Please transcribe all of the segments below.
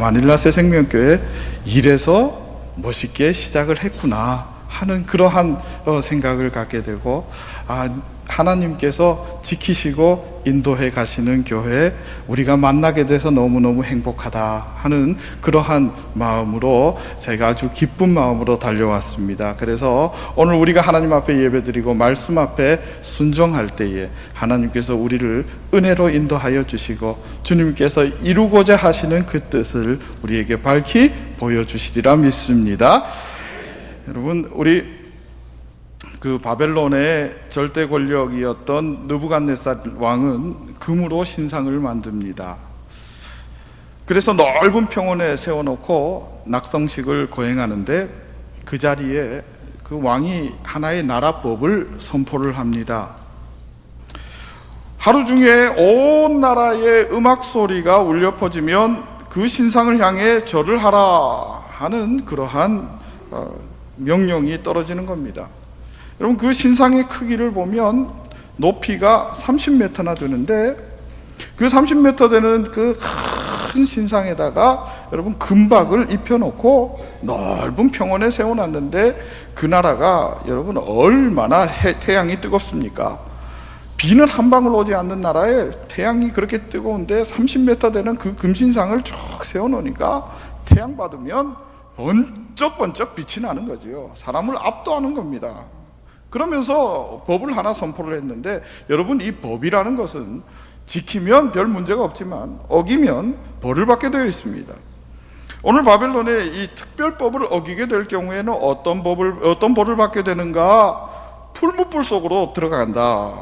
마닐라 새생명교회 이래서 멋있게 시작을 했구나 하는 그러한 생각을 갖게 되고, 하나님께서 지키시고 인도해 가시는 교회 우리가 만나게 돼서 너무너무 행복하다 하는 그러한 마음으로 제가 아주 기쁜 마음으로 달려왔습니다. 그래서 오늘 우리가 하나님 앞에 예배드리고 말씀 앞에 순종할 때에 하나님께서 우리를 은혜로 인도하여 주시고 주님께서 이루고자 하시는 그 뜻을 우리에게 밝히 보여주시리라 믿습니다. 여러분, 우리 바벨론의 절대 권력이었던 느부갓네살 왕은 금으로 신상을 만듭니다. 그래서 넓은 평원에 세워놓고 낙성식을 거행하는데 그 자리에 그 왕이 하나의 나라법을 선포를 합니다. 하루 중에 온 나라의 음악 소리가 울려 퍼지면 그 신상을 향해 절을 하라 하는 그러한 명령이 떨어지는 겁니다. 여러분, 그 신상의 크기를 보면 높이가 30m나 되는데 그 30m 되는 그 큰 신상에다가 여러분 금박을 입혀놓고 넓은 평원에 세워놨는데 그 나라가 여러분 얼마나 태양이 뜨겁습니까? 비는 한 방울 오지 않는 나라에 태양이 그렇게 뜨거운데 30m 되는 그 금신상을 쭉 세워놓으니까 태양 받으면 번쩍번쩍 빛이 나는 거죠. 사람을 압도하는 겁니다. 그러면서 법을 하나 선포를 했는데, 여러분, 이 법이라는 것은 지키면 별 문제가 없지만 어기면 벌을 받게 되어 있습니다. 오늘 바벨론의 이 특별법을 어기게 될 경우에는 어떤 벌을 받게 되는가? 풀무불 속으로 들어간다.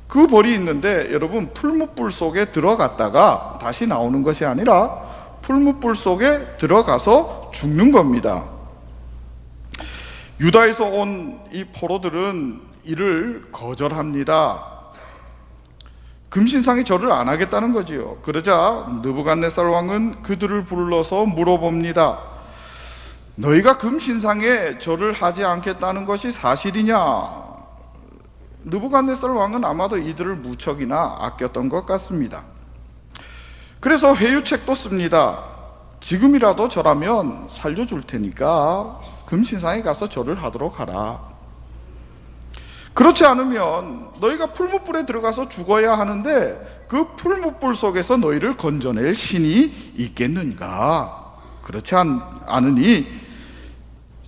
그 벌이 있는데, 여러분, 풀무불 속에 들어갔다가 다시 나오는 것이 아니라 풀무불 속에 들어가서 죽는 겁니다. 유다에서 온 이 포로들은 이를 거절합니다. 금신상이 절을 안 하겠다는 거지요. 그러자 느부갓네살 왕은 그들을 불러서 물어봅니다. 너희가 금신상에 절을 하지 않겠다는 것이 사실이냐? 느부갓네살 왕은 아마도 이들을 무척이나 아꼈던 것 같습니다. 그래서 회유책도 씁니다. 지금이라도 절하면 살려줄 테니까 금신상에 가서 절을 하도록 하라. 그렇지 않으면 너희가 풀무불에 들어가서 죽어야 하는데 그 풀무불 속에서 너희를 건져낼 신이 있겠는가? 그렇지 않으니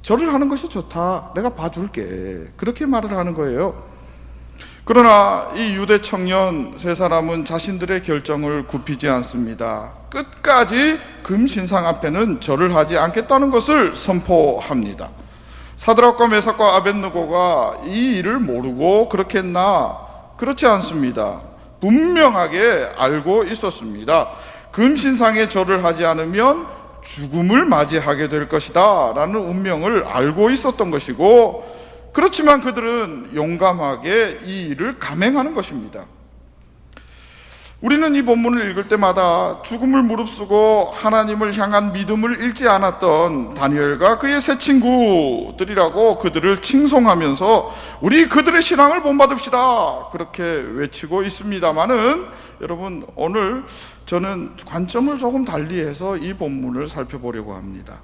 절을 하는 것이 좋다. 내가 봐줄게. 그렇게 말을 하는 거예요. 그러나 이 유대 청년 세 사람은 자신들의 결정을 굽히지 않습니다. 끝까지 금신상 앞에는 절을 하지 않겠다는 것을 선포합니다. 사드락과 메삭과 아벳느고가 이 일을 모르고 그렇게 했나? 그렇지 않습니다. 분명하게 알고 있었습니다. 금신상에 절을 하지 않으면 죽음을 맞이하게 될 것이다 라는 운명을 알고 있었던 것이고, 그렇지만 그들은 용감하게 이 일을 감행하는 것입니다. 우리는 이 본문을 읽을 때마다 죽음을 무릅쓰고 하나님을 향한 믿음을 잃지 않았던 다니엘과 그의 세 친구들이라고 그들을 칭송하면서 우리 그들의 신앙을 본받읍시다 그렇게 외치고 있습니다만은, 여러분, 오늘 저는 관점을 조금 달리해서 이 본문을 살펴보려고 합니다.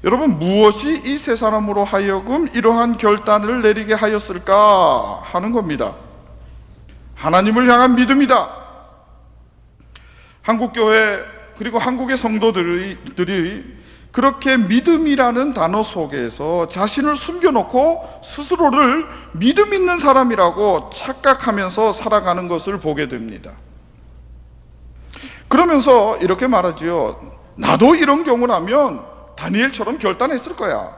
여러분, 무엇이 이 세 사람으로 하여금 이러한 결단을 내리게 하였을까 하는 겁니다. 하나님을 향한 믿음이다. 한국교회 그리고 한국의 성도들이 그렇게 믿음이라는 단어 속에서 자신을 숨겨놓고 스스로를 믿음 있는 사람이라고 착각하면서 살아가는 것을 보게 됩니다. 그러면서 이렇게 말하지요. 나도 이런 경우라면 다니엘처럼 결단했을 거야.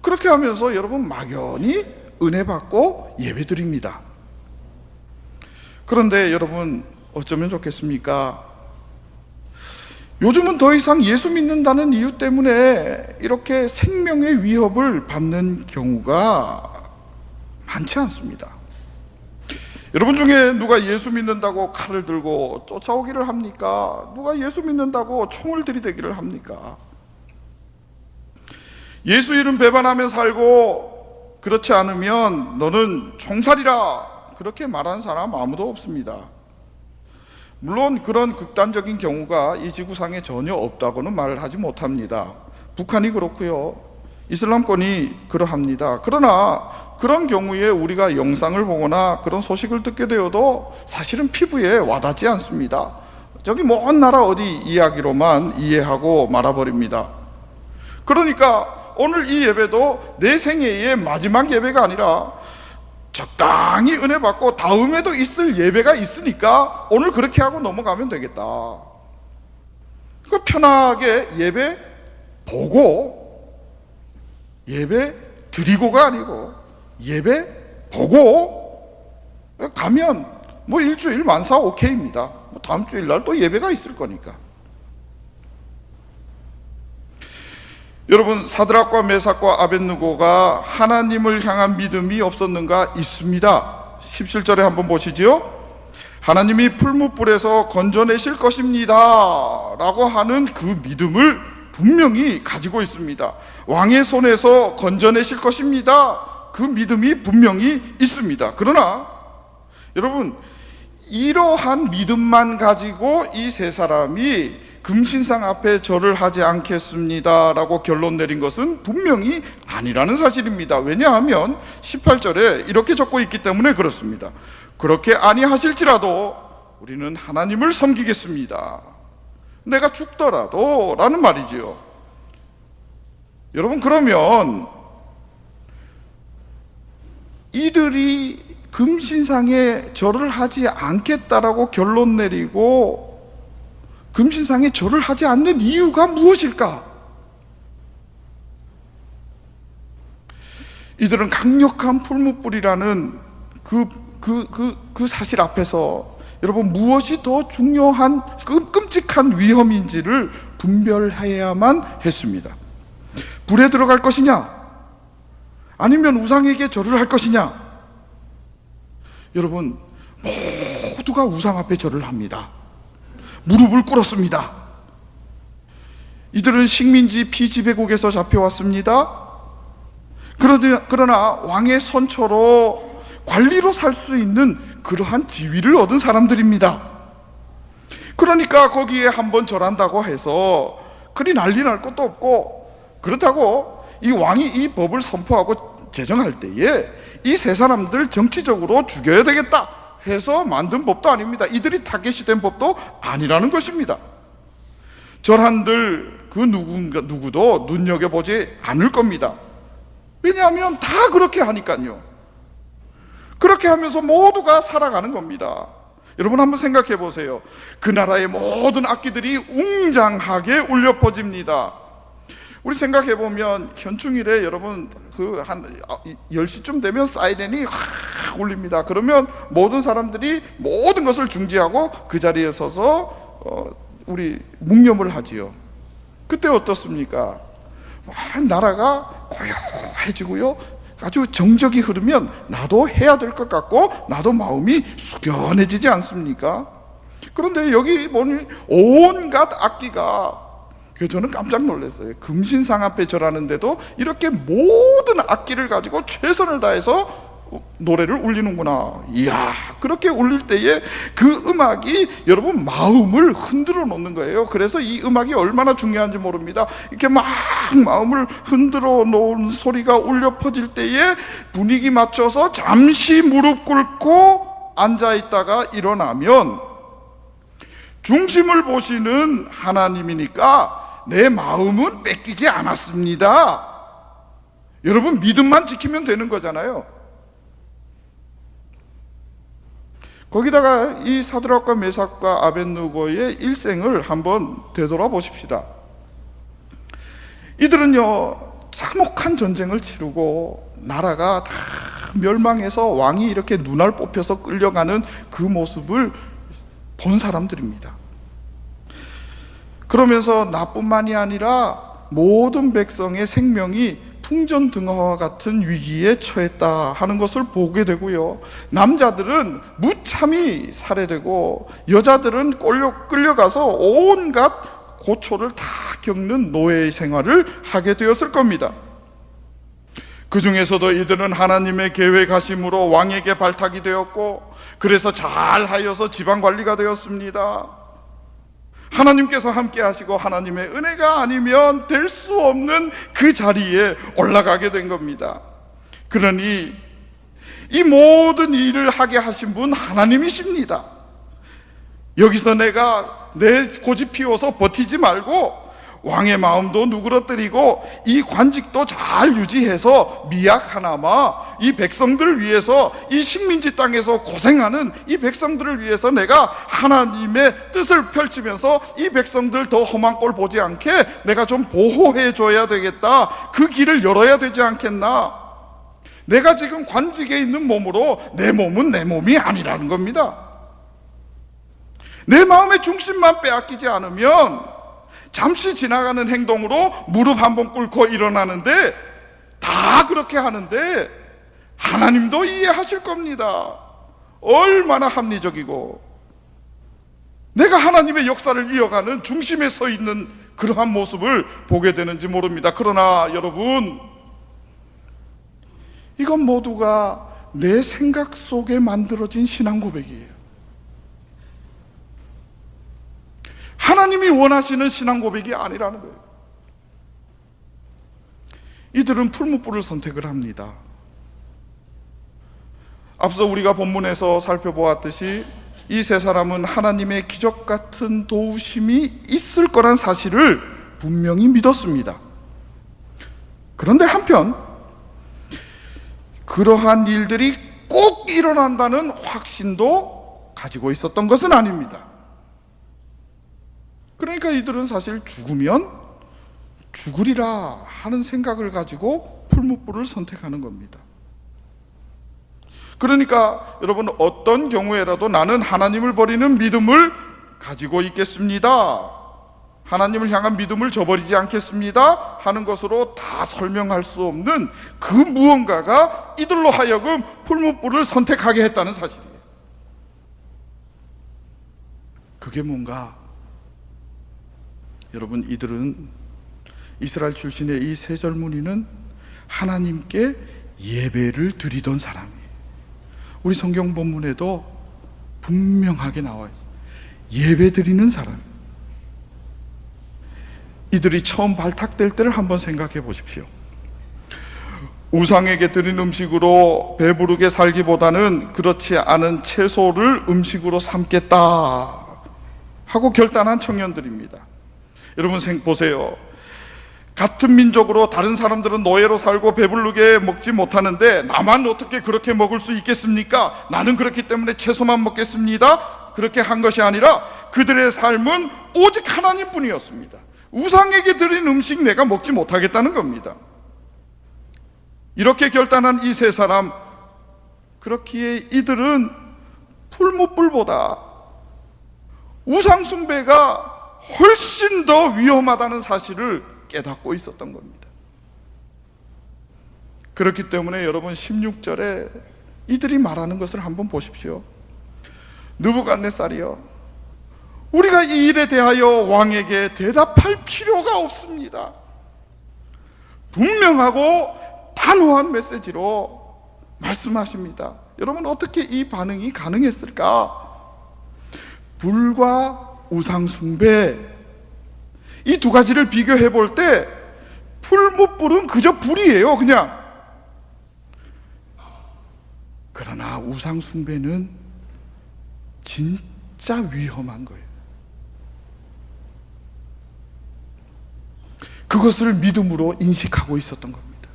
그렇게 하면서 여러분 막연히 은혜 받고 예배 드립니다. 그런데 여러분, 어쩌면 좋겠습니까? 요즘은 더 이상 예수 믿는다는 이유 때문에 이렇게 생명의 위협을 받는 경우가 많지 않습니다. 여러분 중에 누가 예수 믿는다고 칼을 들고 쫓아오기를 합니까? 누가 예수 믿는다고 총을 들이대기를 합니까? 예수 이름 배반하며 살고 그렇지 않으면 너는 총살이라 그렇게 말하는 사람 아무도 없습니다. 물론 그런 극단적인 경우가 이 지구상에 전혀 없다고는 말을 하지 못합니다. 북한이 그렇고요, 이슬람권이 그러합니다. 그러나 그런 경우에 우리가 영상을 보거나 그런 소식을 듣게 되어도 사실은 피부에 와닿지 않습니다. 저기 먼 나라 어디 이야기로만 이해하고 말아버립니다. 그러니까 오늘 이 예배도 내 생애의 마지막 예배가 아니라 적당히 은혜 받고 다음에도 있을 예배가 있으니까 오늘 그렇게 하고 넘어가면 되겠다. 그 편하게 예배 보고, 예배 드리고가 아니고 예배 보고 가면 뭐 일주일 만사 오케이입니다. 다음 주일날 또 예배가 있을 거니까. 여러분, 사드락과 메삭과 아벳느고가 하나님을 향한 믿음이 없었는가? 있습니다. 17절에 한번 보시지요. 하나님이 풀무불에서 건져내실 것입니다 라고 하는 그 믿음을 분명히 가지고 있습니다. 왕의 손에서 건져내실 것입니다, 그 믿음이 분명히 있습니다. 그러나 여러분, 이러한 믿음만 가지고 이 세 사람이 금신상 앞에 절을 하지 않겠습니다 라고 결론 내린 것은 분명히 아니라는 사실입니다. 왜냐하면 18절에 이렇게 적고 있기 때문에 그렇습니다. 그렇게 아니하실지라도 우리는 하나님을 섬기겠습니다, 내가 죽더라도 라는 말이지요. 여러분, 그러면 이들이 금신상에 절을 하지 않겠다라고 결론 내리고 금신상에 절을 하지 않는 이유가 무엇일까? 이들은 강력한 풀무불이라는 그 사실 앞에서 여러분, 무엇이 더 중요한 끔찍한 위험인지를 분별해야만 했습니다. 불에 들어갈 것이냐, 아니면 우상에게 절을 할 것이냐? 여러분, 모두가 우상 앞에 절을 합니다. 무릎을 꿇었습니다. 이들은 식민지 피지배국에서 잡혀왔습니다. 그러나 왕의 선처로 관리로 살 수 있는 그러한 지위를 얻은 사람들입니다. 그러니까 거기에 한번 절한다고 해서 그리 난리 날 것도 없고, 그렇다고 이 왕이 이 법을 선포하고 제정할 때에 이 세 사람들 정치적으로 죽여야 되겠다 해서 만든 법도 아닙니다. 이들이 타겟이 된 법도 아니라는 것입니다. 절한들 그 누구도 눈여겨보지 않을 겁니다. 왜냐하면 다 그렇게 하니까요. 그렇게 하면서 모두가 살아가는 겁니다. 여러분, 한번 생각해 보세요. 그 나라의 모든 악기들이 웅장하게 울려 퍼집니다. 우리 생각해 보면 현충일에 여러분 한 10시쯤 되면 사이렌이 확 울립니다. 그러면 모든 사람들이 모든 것을 중지하고 그 자리에 서서 우리 묵념을 하지요. 그때 어떻습니까? 나라가 고요해지고요, 아주 정적이 흐르면 나도 해야 될 것 같고 나도 마음이 숙연해지지 않습니까? 그런데 여기 보니 온갖 악기가, 저는 깜짝 놀랐어요. 금신상 앞에 절하는데도 이렇게 모든 악기를 가지고 최선을 다해서 노래를 울리는구나. 이야, 그렇게 울릴 때에 그 음악이 여러분 마음을 흔들어 놓는 거예요. 그래서 이 음악이 얼마나 중요한지 모릅니다. 이렇게 막 마음을 흔들어 놓은 소리가 울려 퍼질 때에 분위기 맞춰서 잠시 무릎 꿇고 앉아 있다가 일어나면 중심을 보시는 하나님이니까 내 마음은 뺏기지 않았습니다. 여러분, 믿음만 지키면 되는 거잖아요. 거기다가 이 사드락과 메삭과 아벳느고의 일생을 한번 되돌아보십시다. 이들은요, 참혹한 전쟁을 치르고 나라가 다 멸망해서 왕이 이렇게 눈알 뽑혀서 끌려가는 그 모습을 본 사람들입니다. 그러면서 나뿐만이 아니라 모든 백성의 생명이 풍전등화와 같은 위기에 처했다 하는 것을 보게 되고요, 남자들은 무참히 살해되고 여자들은 끌려가서 온갖 고초를 다 겪는 노예의 생활을 하게 되었을 겁니다. 그 중에서도 이들은 하나님의 계획하심으로 왕에게 발탁이 되었고, 그래서 잘하여서 지방관리가 되었습니다. 하나님께서 함께 하시고 하나님의 은혜가 아니면 될 수 없는 그 자리에 올라가게 된 겁니다. 그러니 이 모든 일을 하게 하신 분 하나님이십니다. 여기서 내가 내 고집 피워서 버티지 말고 왕의 마음도 누그러뜨리고 이 관직도 잘 유지해서 미약하나마 이 백성들을 위해서, 이 식민지 땅에서 고생하는 이 백성들을 위해서 내가 하나님의 뜻을 펼치면서 이 백성들 더 험한 꼴 보지 않게 내가 좀 보호해 줘야 되겠다. 그 길을 열어야 되지 않겠나. 내가 지금 관직에 있는 몸으로 내 몸은 내 몸이 아니라는 겁니다. 내 마음의 중심만 빼앗기지 않으면 잠시 지나가는 행동으로 무릎 한번 꿇고 일어나는데, 다 그렇게 하는데 하나님도 이해하실 겁니다. 얼마나 합리적이고 내가 하나님의 역사를 이어가는 중심에 서 있는 그러한 모습을 보게 되는지 모릅니다. 그러나 여러분, 이건 모두가 내 생각 속에 만들어진 신앙 고백이에요. 하나님이 원하시는 신앙 고백이 아니라는 거예요. 이들은 풀무불을 선택을 합니다. 앞서 우리가 본문에서 살펴보았듯이 이 세 사람은 하나님의 기적 같은 도우심이 있을 거란 사실을 분명히 믿었습니다. 그런데 한편 그러한 일들이 꼭 일어난다는 확신도 가지고 있었던 것은 아닙니다. 그러니까 이들은 사실 죽으면 죽으리라 하는 생각을 가지고 풀무불을 선택하는 겁니다. 그러니까 여러분, 어떤 경우에라도 나는 하나님을 버리는 믿음을 가지고 있겠습니다, 하나님을 향한 믿음을 저버리지 않겠습니다 하는 것으로 다 설명할 수 없는 그 무언가가 이들로 하여금 풀무불을 선택하게 했다는 사실이에요. 그게 뭔가? 여러분, 이들은, 이스라엘 출신의 이 세 젊은이는 하나님께 예배를 드리던 사람이에요. 우리 성경 본문에도 분명하게 나와 있어요. 예배 드리는 사람. 이들이 처음 발탁될 때를 한번 생각해 보십시오. 우상에게 드린 음식으로 배부르게 살기보다는 그렇지 않은 채소를 음식으로 삼겠다 하고 결단한 청년들입니다. 여러분 보세요. 같은 민족으로 다른 사람들은 노예로 살고 배부르게 먹지 못하는데 나만 어떻게 그렇게 먹을 수 있겠습니까? 나는 그렇기 때문에 채소만 먹겠습니다. 그렇게 한 것이 아니라 그들의 삶은 오직 하나님뿐이었습니다. 우상에게 드린 음식 내가 먹지 못하겠다는 겁니다. 이렇게 결단한 이 세 사람, 그렇기에 이들은 풀무불보다 우상 숭배가 훨씬 더 위험하다는 사실을 깨닫고 있었던 겁니다. 그렇기 때문에 여러분, 16절에 이들이 말하는 것을 한번 보십시오. 느부갓네살이여, 우리가 이 일에 대하여 왕에게 대답할 필요가 없습니다. 분명하고 단호한 메시지로 말씀하십니다. 여러분, 어떻게 이 반응이 가능했을까? 불과 우상 숭배, 이 두 가지를 비교해 볼 때 풀무불은 그저 불이에요, 그냥. 그러나 우상 숭배는 진짜 위험한 거예요. 그것을 믿음으로 인식하고 있었던 겁니다.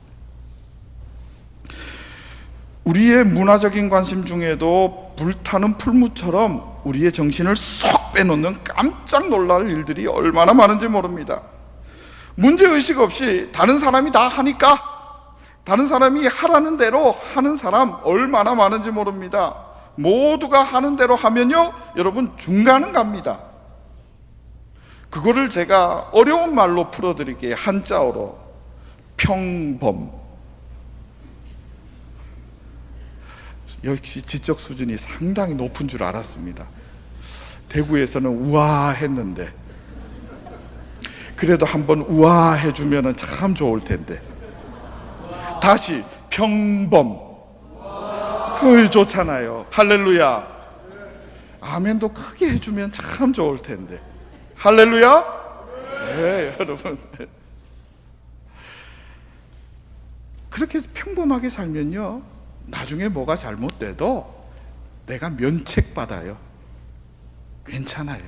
우리의 문화적인 관심 중에도 불타는 풀무처럼 우리의 정신을 쏙 빼놓는 깜짝 놀랄 일들이 얼마나 많은지 모릅니다. 문제의식 없이 다른 사람이 다 하니까, 다른 사람이 하라는 대로 하는 사람 얼마나 많은지 모릅니다. 모두가 하는 대로 하면요, 여러분, 중간은 갑니다. 그거를 제가 어려운 말로 풀어드릴게요. 한자어로 평범. 역시 지적 수준이 상당히 높은 줄 알았습니다. 대구에서는 우아했는데, 그래도 한번 우아해주면 참 좋을 텐데. 다시 평범. 그게 좋잖아요. 할렐루야. 아멘도 크게 해주면 참 좋을 텐데. 할렐루야. 네, 여러분. 그렇게 평범하게 살면요, 나중에 뭐가 잘못돼도 내가 면책받아요. 괜찮아요.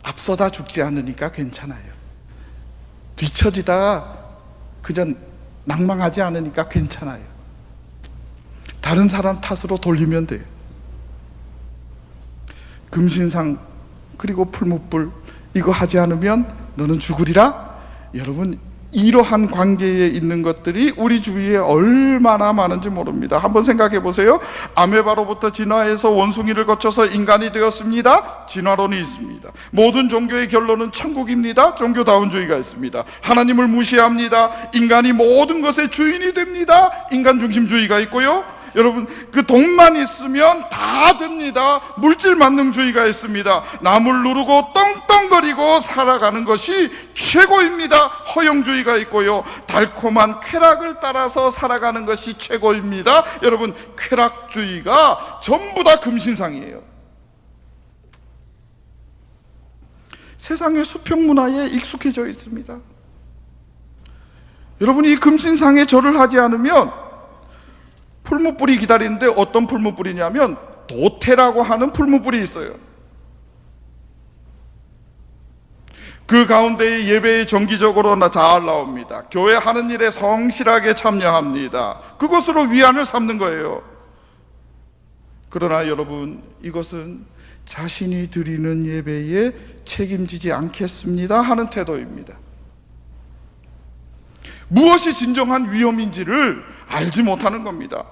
앞서다 죽지 않으니까 괜찮아요. 뒤처지다가 그저 낭망하지 않으니까 괜찮아요. 다른 사람 탓으로 돌리면 돼요. 금신상 그리고 풀무불 이거 하지 않으면 너는 죽으리라. 여러분, 이러한 관계에 있는 것들이 우리 주위에 얼마나 많은지 모릅니다. 한번 생각해 보세요. 아메바로부터 진화해서 원숭이를 거쳐서 인간이 되었습니다. 진화론이 있습니다. 모든 종교의 결론은 천국입니다. 종교다운주의가 있습니다. 하나님을 무시합니다. 인간이 모든 것의 주인이 됩니다. 인간중심주의가 있고요. 여러분, 그 돈만 있으면 다 됩니다. 물질 만능주의가 있습니다. 남을 누르고 떵떵거리고 살아가는 것이 최고입니다. 허영주의가 있고요. 달콤한 쾌락을 따라서 살아가는 것이 최고입니다. 여러분, 쾌락주의가 전부 다 금신상이에요. 세상의 수평 문화에 익숙해져 있습니다. 여러분이 이 금신상에 절을 하지 않으면 풀무불이 기다리는데, 어떤 풀무불이냐면 도태라고 하는 풀무불이 있어요. 그 가운데 예배에 정기적으로 잘 나옵니다. 교회 하는 일에 성실하게 참여합니다. 그것으로 위안을 삼는 거예요. 그러나 여러분, 이것은 자신이 드리는 예배에 책임지지 않겠습니다 하는 태도입니다. 무엇이 진정한 위험인지를 알지 못하는 겁니다.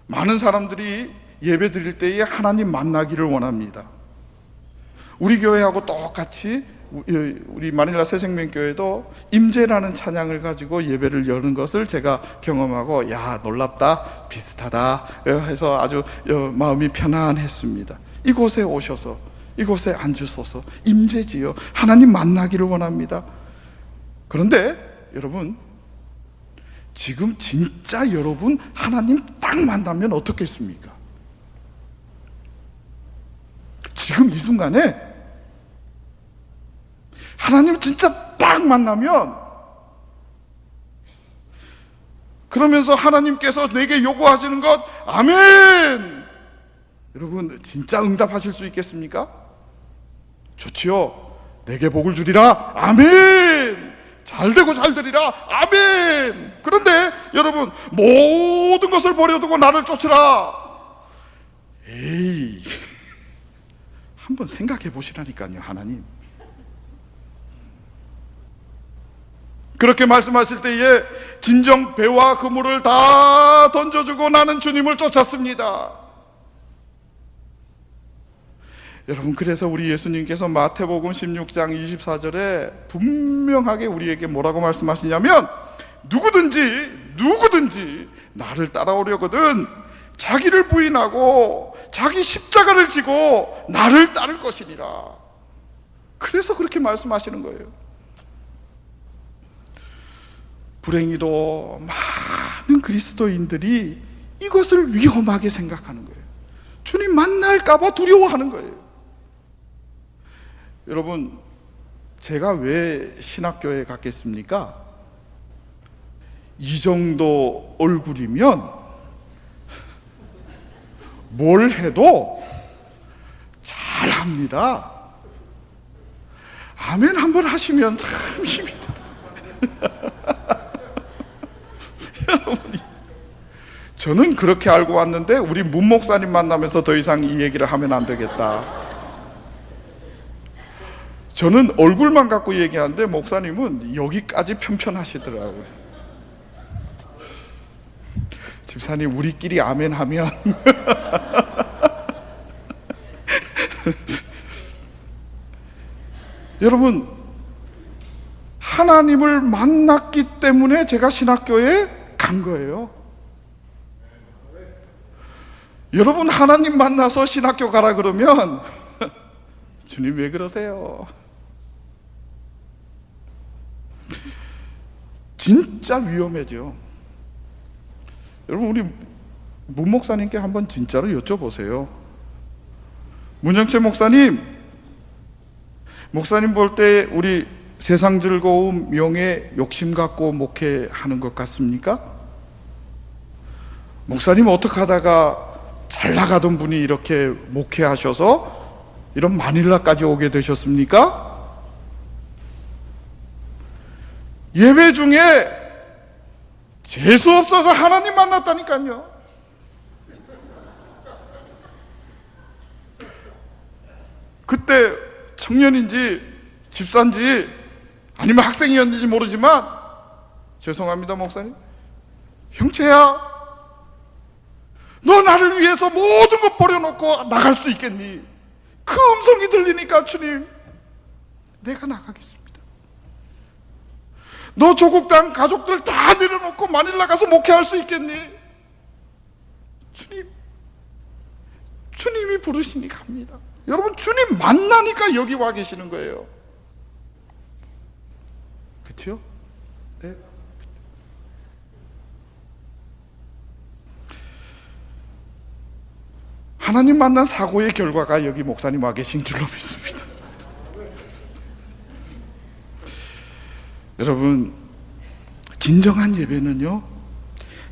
많은 사람들이 예배 드릴 때에 하나님 만나기를 원합니다. 우리 교회하고 똑같이 우리 마닐라 새생명교회도 임재라는 찬양을 가지고 예배를 여는 것을 제가 경험하고, 야, 놀랍다, 비슷하다 해서 아주 마음이 편안했습니다. 이곳에 오셔서 이곳에 앉으소서. 임재지요. 하나님 만나기를 원합니다. 그런데 여러분, 지금 진짜 여러분 하나님 딱 만나면 어떻겠습니까? 지금 이 순간에 하나님 진짜 딱 만나면, 그러면서 하나님께서 내게 요구하시는 것, 아멘! 여러분, 진짜 응답하실 수 있겠습니까? 좋지요. 내게 복을 주리라, 아멘! 잘되고 잘되리라, 아멘! 그런데 여러분, 모든 것을 버려두고 나를 쫓으라. 에이, 한번 생각해 보시라니까요. 하나님 그렇게 말씀하실 때에 진정 배와 그물을 다 던져주고 나는 주님을 쫓았습니다. 여러분, 그래서 우리 예수님께서 마태복음 16장 24절에 분명하게 우리에게 뭐라고 말씀하시냐면, 누구든지 나를 따라오려거든 자기를 부인하고 자기 십자가를 지고 나를 따를 것이니라. 그래서 그렇게 말씀하시는 거예요. 불행히도 많은 그리스도인들이 이것을 위험하게 생각하는 거예요. 주님 만날까봐 두려워하는 거예요. 여러분, 제가 왜 신학교에 갔겠습니까? 이 정도 얼굴이면 뭘 해도 잘합니다. 아멘 한번 하시면 참 힘이 저는 그렇게 알고 왔는데, 우리 문 목사님 만나면서 더 이상 이 얘기를 하면 안 되겠다. 저는 얼굴만 갖고 얘기하는데 목사님은 여기까지 편편하시더라고요. 집사님, 우리끼리 아멘 하면 여러분, 하나님을 만났기 때문에 제가 신학교에 간 거예요. 여러분, 하나님 만나서 신학교 가라 그러면 주님 왜 그러세요? 진짜 위험해져. 여러분, 우리 문 목사님께 한번 진짜로 여쭤보세요. 문영채 목사님 볼 때 우리 세상 즐거움, 명예, 욕심 갖고 목회하는 것 같습니까? 목사님 어떻게 하다가 잘 나가던 분이 이렇게 목회하셔서 이런 마닐라까지 오게 되셨습니까? 예배 중에 재수 없어서 하나님 만났다니까요. 그때 청년인지 집사인지 아니면 학생이었는지 모르지만, 죄송합니다 목사님, 형제야, 너 나를 위해서 모든 것 버려놓고 나갈 수 있겠니? 그 음성이 들리니까, 주님, 내가 나가겠습니다. 너 조국 땅 가족들 다 내려놓고 마닐라 가서 목회할 수 있겠니? 주님이 부르시니 갑니다. 여러분, 주님 만나니까 여기 와 계시는 거예요. 그렇죠? 네. 하나님 만난 사고의 결과가 여기 목사님 와 계신 줄로 믿습니다. 여러분, 진정한 예배는요,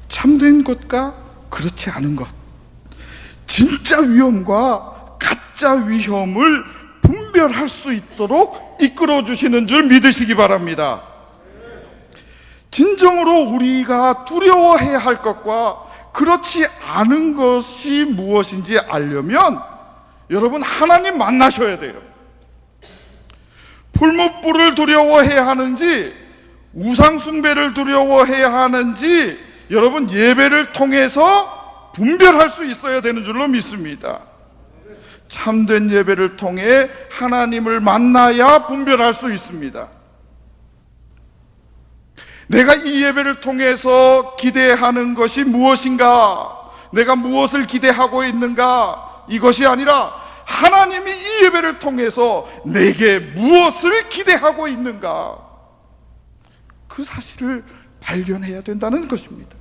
참된 것과 그렇지 않은 것, 진짜 위험과 가짜 위험을 분별할 수 있도록 이끌어 주시는 줄 믿으시기 바랍니다. 진정으로 우리가 두려워해야 할 것과 그렇지 않은 것이 무엇인지 알려면 여러분, 하나님 만나셔야 돼요. 풀무불을 두려워해야 하는지 우상 숭배를 두려워해야 하는지 여러분, 예배를 통해서 분별할 수 있어야 되는 줄로 믿습니다. 참된 예배를 통해 하나님을 만나야 분별할 수 있습니다. 내가 이 예배를 통해서 기대하는 것이 무엇인가, 내가 무엇을 기대하고 있는가, 이것이 아니라 하나님이 이 예배를 통해서 내게 무엇을 기대하고 있는가, 그 사실을 발견해야 된다는 것입니다.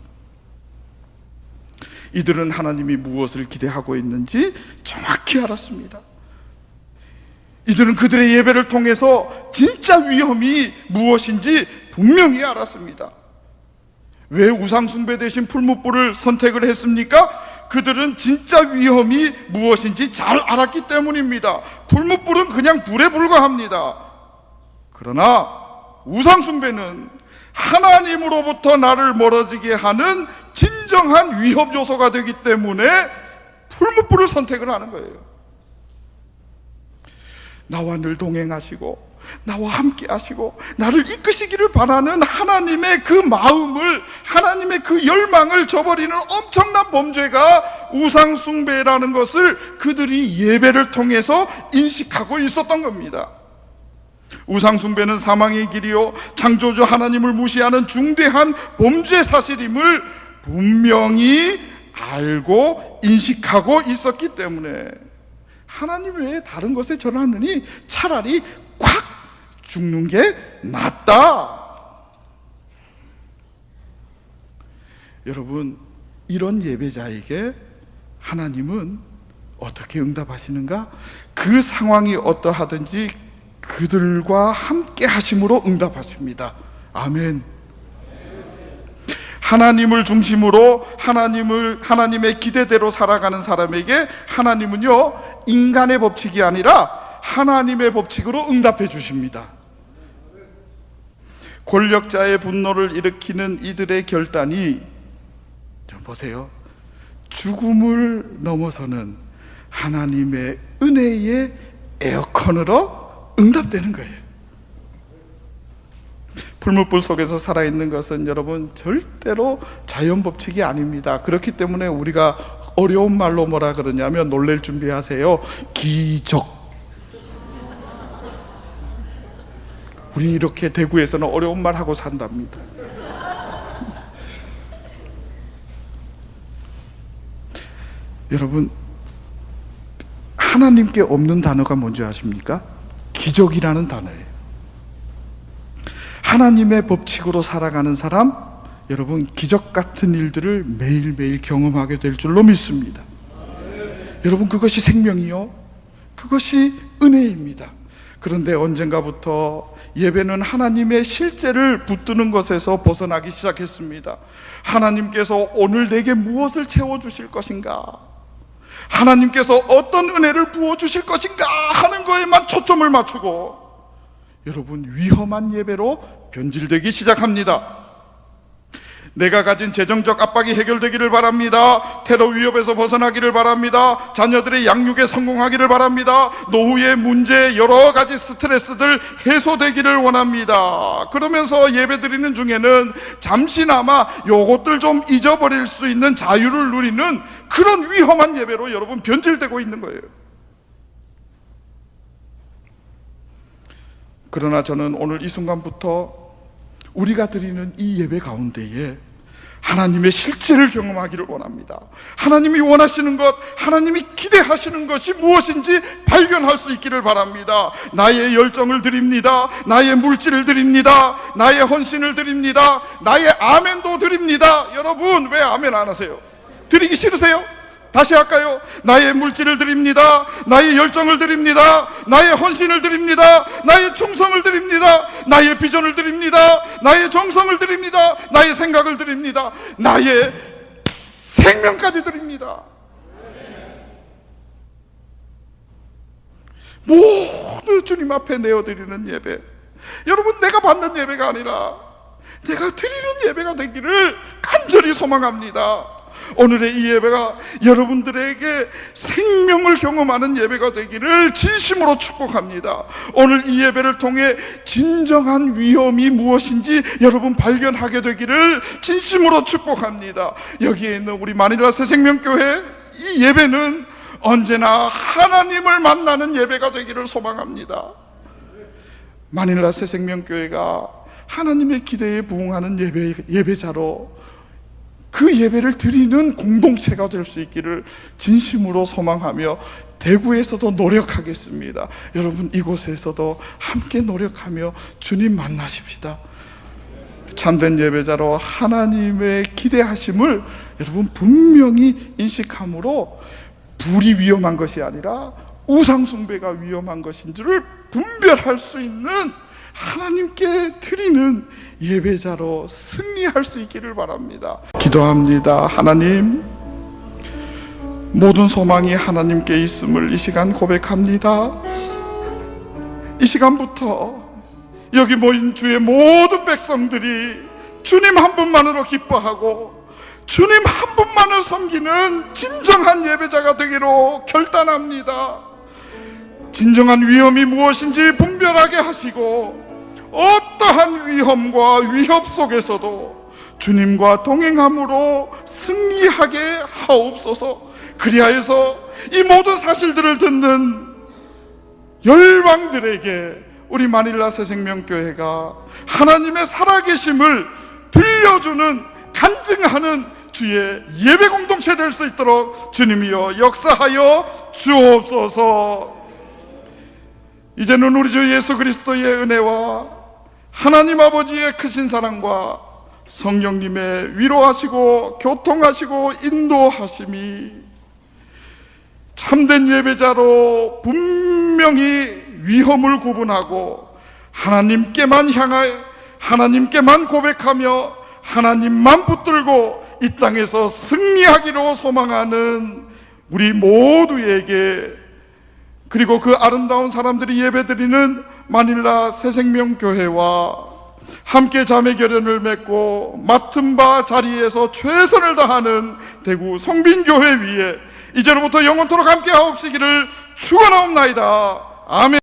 이들은 하나님이 무엇을 기대하고 있는지 정확히 알았습니다. 이들은 그들의 예배를 통해서 진짜 위험이 무엇인지 분명히 알았습니다. 왜 우상숭배 대신 풀무불을 선택을 했습니까? 그들은 진짜 위험이 무엇인지 잘 알았기 때문입니다. 풀무불은 그냥 불에 불과합니다. 그러나 우상숭배는 하나님으로부터 나를 멀어지게 하는 진정한 위협 요소가 되기 때문에 풀무불을 선택을 하는 거예요. 나와 늘 동행하시고 나와 함께 하시고 나를 이끄시기를 바라는 하나님의 그 마음을, 하나님의 그 열망을 저버리는 엄청난 범죄가 우상숭배라는 것을 그들이 예배를 통해서 인식하고 있었던 겁니다. 우상숭배는 사망의 길이요, 창조주 하나님을 무시하는 중대한 범죄 사실임을 분명히 알고 인식하고 있었기 때문에 하나님 외에 다른 것에 절하느니 차라리 콱 죽는 게 낫다. 여러분, 이런 예배자에게 하나님은 어떻게 응답하시는가? 그 상황이 어떠하든지 그들과 함께 하심으로 응답하십니다. 아멘. 하나님을 중심으로 하나님의 기대대로 살아가는 사람에게 하나님은요, 인간의 법칙이 아니라 하나님의 법칙으로 응답해 주십니다. 권력자의 분노를 일으키는 이들의 결단이, 좀 보세요, 죽음을 넘어서는 하나님의 은혜의 에어컨으로 응답되는 거예요. 풀무불 속에서 살아있는 것은 여러분 절대로 자연 법칙이 아닙니다. 그렇기 때문에 우리가 어려운 말로 뭐라 그러냐면, 놀랄 준비하세요, 기적. 우리 이렇게 대구에서는 어려운 말 하고 산답니다. 여러분, 하나님께 없는 단어가 뭔지 아십니까? 기적이라는 단어예요. 하나님의 법칙으로 살아가는 사람, 여러분 기적 같은 일들을 매일매일 경험하게 될 줄로 믿습니다. 여러분 그것이 생명이요, 그것이 은혜입니다. 그런데 언젠가부터 예배는 하나님의 실제를 붙드는 것에서 벗어나기 시작했습니다. 하나님께서 오늘 내게 무엇을 채워주실 것인가, 하나님께서 어떤 은혜를 부어주실 것인가 하는 거에만 초점을 맞추고 여러분 위험한 예배로 변질되기 시작합니다. 내가 가진 재정적 압박이 해결되기를 바랍니다. 테러 위협에서 벗어나기를 바랍니다. 자녀들의 양육에 성공하기를 바랍니다. 노후의 문제, 여러 가지 스트레스들 해소되기를 원합니다. 그러면서 예배드리는 중에는 잠시나마 요것들 좀 잊어버릴 수 있는 자유를 누리는 그런 위험한 예배로 여러분 변질되고 있는 거예요. 그러나 저는 오늘 이 순간부터 우리가 드리는 이 예배 가운데에 하나님의 실제를 경험하기를 원합니다. 하나님이 원하시는 것, 하나님이 기대하시는 것이 무엇인지 발견할 수 있기를 바랍니다. 나의 열정을 드립니다. 나의 물질을 드립니다. 나의 헌신을 드립니다. 나의 아멘도 드립니다. 여러분 왜 아멘 안 하세요? 드리기 싫으세요? 다시 할까요? 나의 물질을 드립니다. 나의 열정을 드립니다. 나의 헌신을 드립니다. 나의 충성을 드립니다. 나의 비전을 드립니다. 나의 정성을 드립니다. 나의 생각을 드립니다. 나의 생명까지 드립니다. 모두 주님 앞에 내어드리는 예배, 여러분 내가 받는 예배가 아니라 내가 드리는 예배가 되기를 간절히 소망합니다. 오늘의 이 예배가 여러분들에게 생명을 경험하는 예배가 되기를 진심으로 축복합니다. 오늘 이 예배를 통해 진정한 위험이 무엇인지 여러분 발견하게 되기를 진심으로 축복합니다. 여기에 있는 우리 마닐라 새생명교회, 이 예배는 언제나 하나님을 만나는 예배가 되기를 소망합니다. 마닐라 새생명교회가 하나님의 기대에 부응하는 예배자로 그 예배를 드리는 공동체가 될 수 있기를 진심으로 소망하며 대구에서도 노력하겠습니다. 여러분 이곳에서도 함께 노력하며 주님 만나십시다. 참된 예배자로 하나님의 기대하심을 여러분 분명히 인식함으로 불이 위험한 것이 아니라 우상숭배가 위험한 것인지를 분별할 수 있는 하나님께 드리는 예배자로 승리할 수 있기를 바랍니다. 기도합니다. 하나님, 모든 소망이 하나님께 있음을 이 시간 고백합니다. 이 시간부터 여기 모인 주의 모든 백성들이 주님 한 분만으로 기뻐하고 주님 한 분만을 섬기는 진정한 예배자가 되기로 결단합니다. 진정한 위험이 무엇인지 분별하게 하시고 어떠한 위험과 위협 속에서도 주님과 동행함으로 승리하게 하옵소서. 그리하여서 이 모든 사실들을 듣는 열방들에게 우리 마닐라 새생명교회가 하나님의 살아계심을 들려주는, 간증하는 주의 예배 공동체 될 수 있도록 주님이여 역사하여 주옵소서. 이제는 우리 주 예수 그리스도의 은혜와 하나님 아버지의 크신 사랑과 성령님의 위로하시고 교통하시고 인도하심이 참된 예배자로 분명히 위험을 구분하고 하나님께만 향하여 하나님께만 고백하며 하나님만 붙들고 이 땅에서 승리하기로 소망하는 우리 모두에게, 그리고 그 아름다운 사람들이 예배드리는 마닐라 새생명교회와 함께 자매결연을 맺고 맡은 바 자리에서 최선을 다하는 대구 성빈교회 위에 이제로부터 영원토록 함께 하옵시기를 축원하옵나이다. 아멘.